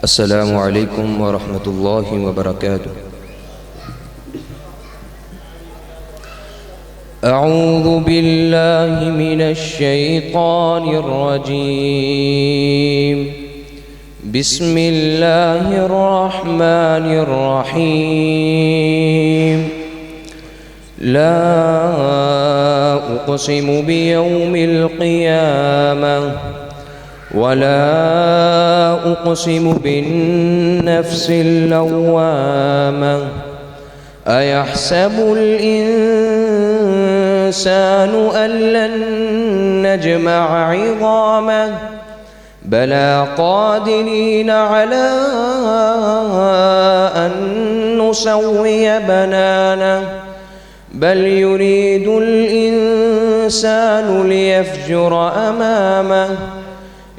السلام عليكم ورحمة الله وبركاته. أعوذ بالله من الشيطان الرجيم. بسم الله الرحمن الرحيم. لا أقسم بيوم القيامة ولا أقسم بالنفس اللوامة. أيحسب الإنسان أن لن نجمع عظامه بلى قادرين على أن نسوي بنانه بل يريد الإنسان ليفجر أمامه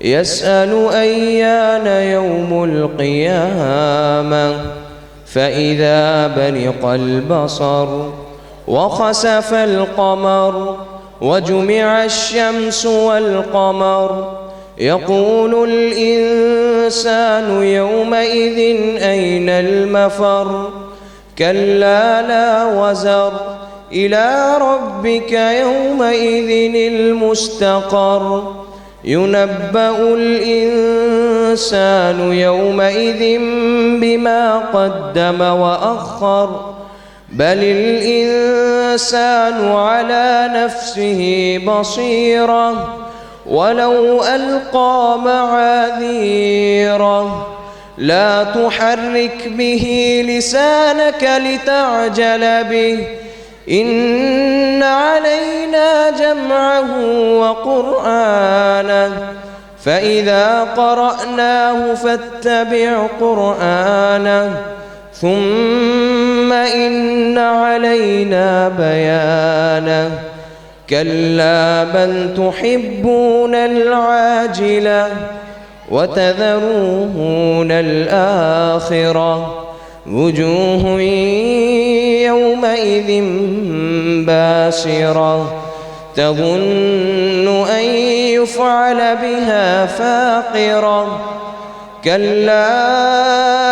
يسأل أيان يوم القيامة فإذا برق البصر وخسف القمر وجمع الشمس والقمر يقول الإنسان يومئذ أين المفر كلا لا وزر إلى ربك يومئذ المستقر ينبأ الإنسان يومئذ بما قدم وأخر بل الإنسان على نفسه بصيرة ولو ألقى معاذيره لا تحرك به لسانك لتعجل به إن علينا جمعه وقرآنه فإذا قرأناه فاتبع قرآنه ثم إن علينا بيانه كلا بل تحبون العاجلة وتذرون الآخرة وجوه يومئذ باسرة تظن أن يفعل بها فاقرة كلا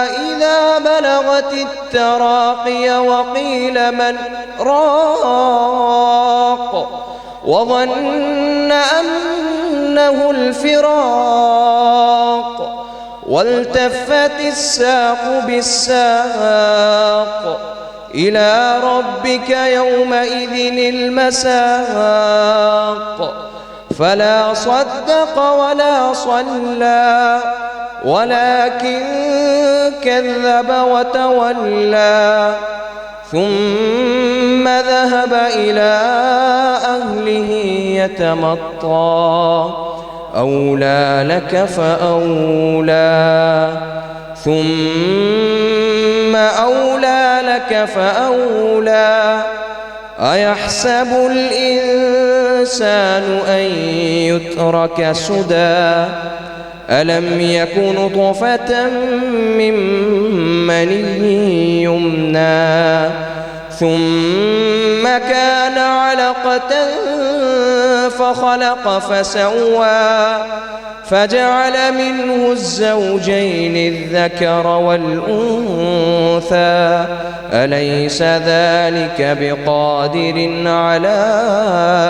إذا بلغت التراقي وقيل من راق وظن أنه الفراق والتفت الساق بالساق إلى ربك يومئذ المساق فلا صدق ولا صلى ولكن كذب وتولى ثم ذهب إلى أهله يتمطى أولى لك فأولى ثم أولى لك فأولى أيحسب الإنسان أن يترك سدى ألم يك نطفة من مني يمنى ثم كان علقة فخلق فسوى فجعل منه الزوجين الذكر والأنثى أليس ذلك بقادر على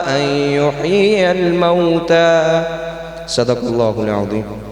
أن يحيي الموتى صدق الله العظيم.